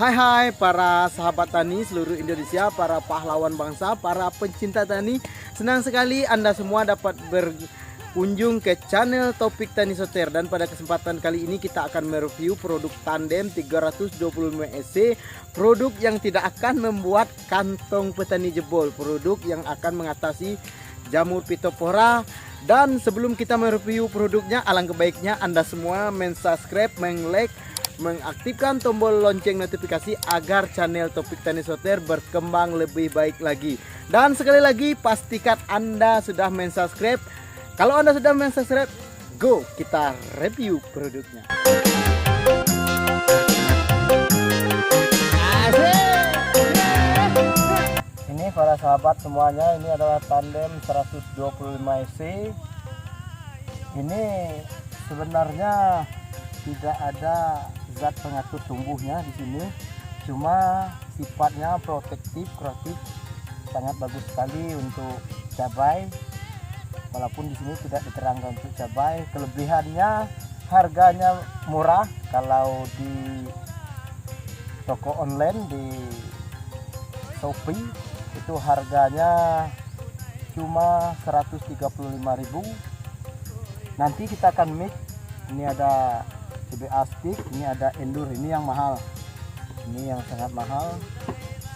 Hai para sahabat tani seluruh Indonesia, para pahlawan bangsa, para pencinta tani. Senang sekali Anda semua dapat berkunjung ke channel Topik Tani Soter. Dan pada kesempatan kali ini kita akan mereview produk Tandem 325 SC. Produk yang tidak akan membuat kantong petani jebol, produk yang akan mengatasi jamur pitopora. Dan sebelum kita mereview produknya, alangkah baiknya Anda semua mensubscribe, like, mengaktifkan tombol lonceng notifikasi agar channel Topik Tani Soter berkembang lebih baik lagi. Dan sekali lagi pastikan Anda sudah mensubscribe. Kalau Anda sudah mensubscribe, go kita review produknya. Ini para sahabat semuanya, ini adalah Tandem 125 SC. Ini sebenarnya tidak ada zat pengatur tumbuhnya di sini, cuma sifatnya protektif, kuratif, sangat bagus sekali untuk cabai. Walaupun di sini tidak diterangkan untuk cabai. Kelebihannya harganya murah. Kalau di toko online di Shopee itu harganya cuma 135.000. Nanti kita akan mix. Ini ada CBA stick, ini ada Endure, ini yang mahal, ini yang sangat mahal,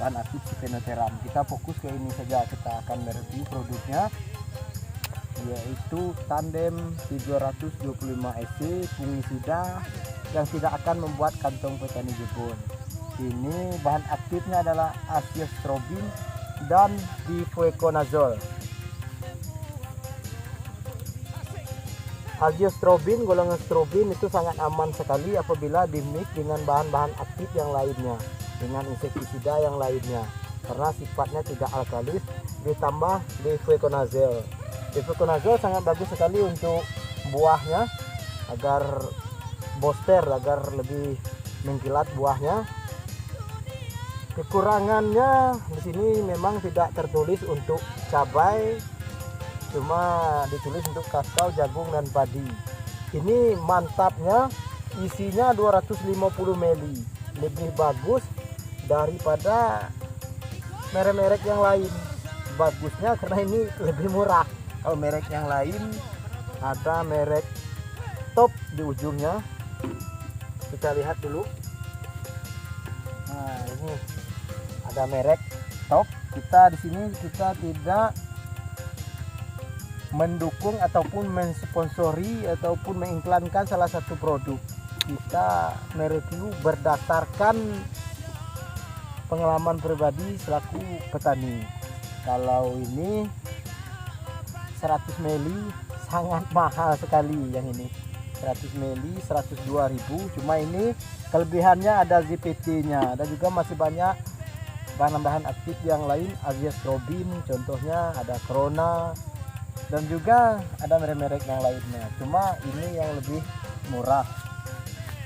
dan aktif Spinoteram. Kita fokus ke ini saja. Kita akan mereview produknya, yaitu Tandem 325 SC fungisida yang tidak akan membuat kantong petani jebol. Ini bahan aktifnya adalah azostrobin dan difluconazole. Azostrobin, golongan strobin itu sangat aman sekali apabila dimix dengan bahan-bahan aktif yang lainnya, dengan insektisida yang lainnya, karena sifatnya tidak alkalis. Ditambah difluconazole. Difluconazole sangat bagus sekali untuk buahnya, agar booster, agar lebih mengkilat buahnya. Kekurangannya di sini memang tidak tertulis untuk cabai, cuma ditulis untuk kakao, jagung, dan padi. Ini mantapnya, isinya 250 ml, lebih bagus daripada merek-merek yang lain. Bagusnya karena ini lebih murah. Kalau merek yang lain ada merek top di ujungnya, kita lihat dulu. Nah, ini ada merek top. Kita di sini kita tidak mendukung ataupun mensponsori ataupun mengiklankan salah satu produk. Kita mereview berdasarkan pengalaman pribadi selaku petani. Kalau ini 100 ml sangat mahal sekali, yang ini 100 ml 102.000. Cuma ini kelebihannya ada ZPT nya, dan juga masih banyak bahan-bahan aktif yang lain, azostrobin contohnya, ada Corona, dan juga ada merek-merek yang lainnya. Cuma ini yang lebih murah,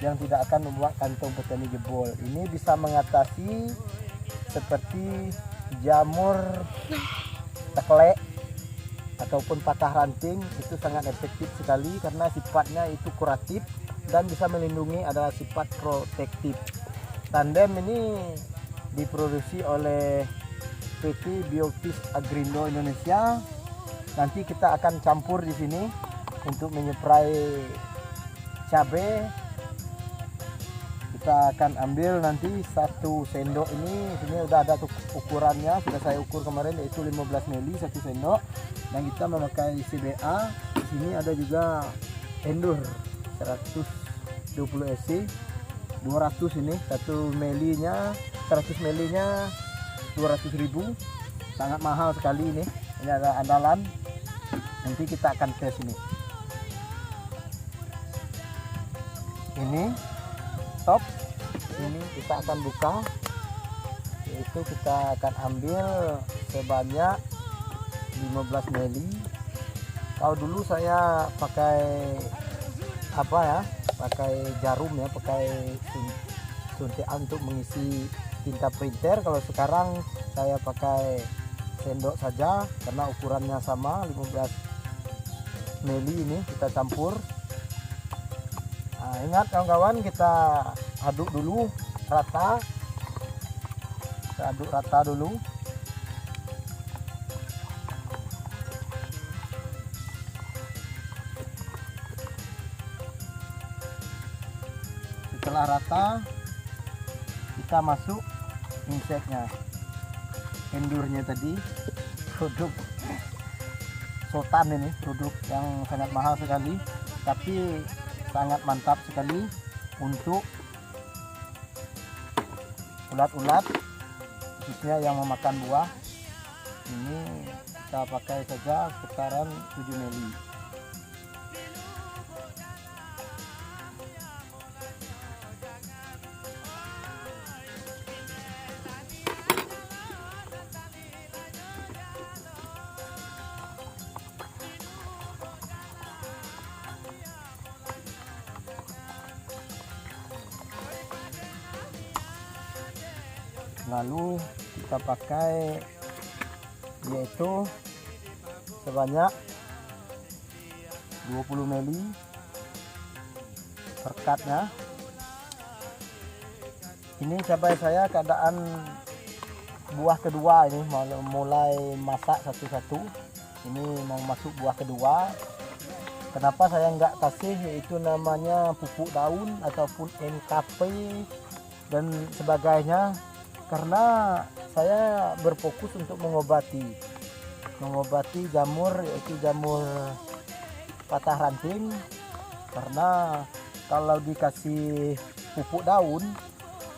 yang tidak akan membuat kantong petani jebol. Ini bisa mengatasi seperti jamur teklek ataupun patah ranting. Itu sangat efektif sekali karena sifatnya itu kuratif dan bisa melindungi, adalah sifat protektif. Tandem ini diproduksi oleh PT Biotis Agrindo Indonesia. Nanti kita akan campur di sini untuk menyeprai cabai. Kita akan ambil nanti 1 sendok ini. Sini udah ada ukurannya, sudah saya ukur kemarin, yaitu 15 ml 1 sendok. Dan kita memakai CBA. Di sini ada juga Endure 120 SC 200, ini 1 ml nya 100 ml nya 200.000. Sangat mahal sekali ini. Ini ada andalan. Nanti kita akan tes ini. Ini top. Ini kita akan buka. Yaitu kita akan ambil sebanyak 15 ml. Kalau dulu saya pakai apa ya? Pakai jarum ya, pakai suntikan untuk mengisi tinta printer. Kalau sekarang saya pakai sendok saja karena ukurannya sama, 15 ml. Ini kita campur. Nah, ingat kawan-kawan, kita aduk dulu rata kita aduk rata dulu. Setelah rata, kita masuk inseknya, endurnya tadi, produk Sultan ini, produk yang sangat mahal sekali, tapi sangat mantap sekali untuk ulat-ulat, khususnya yang memakan buah. Ini kita pakai saja sekitaran 7 mili. Lalu kita pakai yaitu sebanyak 20 mili perkatnya. Ini cabai saya keadaan buah kedua, ini mulai masak satu-satu. Ini mau masuk buah kedua. Kenapa saya nggak kasih yaitu namanya pupuk daun ataupun NKP dan sebagainya, karena saya berfokus untuk mengobati jamur, yaitu jamur patah ranting. Karena kalau dikasih pupuk daun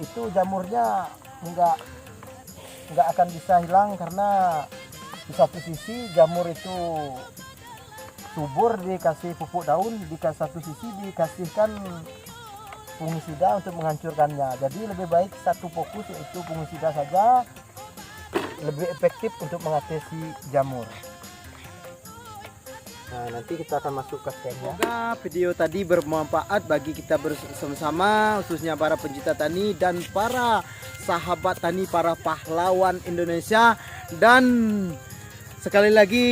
itu jamurnya nggak akan bisa hilang, karena di satu sisi jamur itu subur dikasih pupuk daun, di satu sisi dikasihkan fungisida untuk menghancurkannya. Jadi lebih baik satu fokus yaitu fungisida saja, lebih efektif untuk mengatasi jamur. Nah, nanti kita akan masuk ke stemnya. Semoga video tadi bermanfaat bagi kita bersama-sama, khususnya para pencinta tani dan para sahabat tani, para pahlawan Indonesia. Dan sekali lagi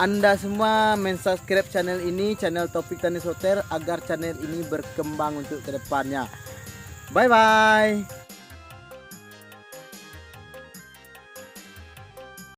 Anda semua mensubscribe channel ini, channel Topik Tani Sloter, agar channel ini berkembang untuk kedepannya. Bye bye.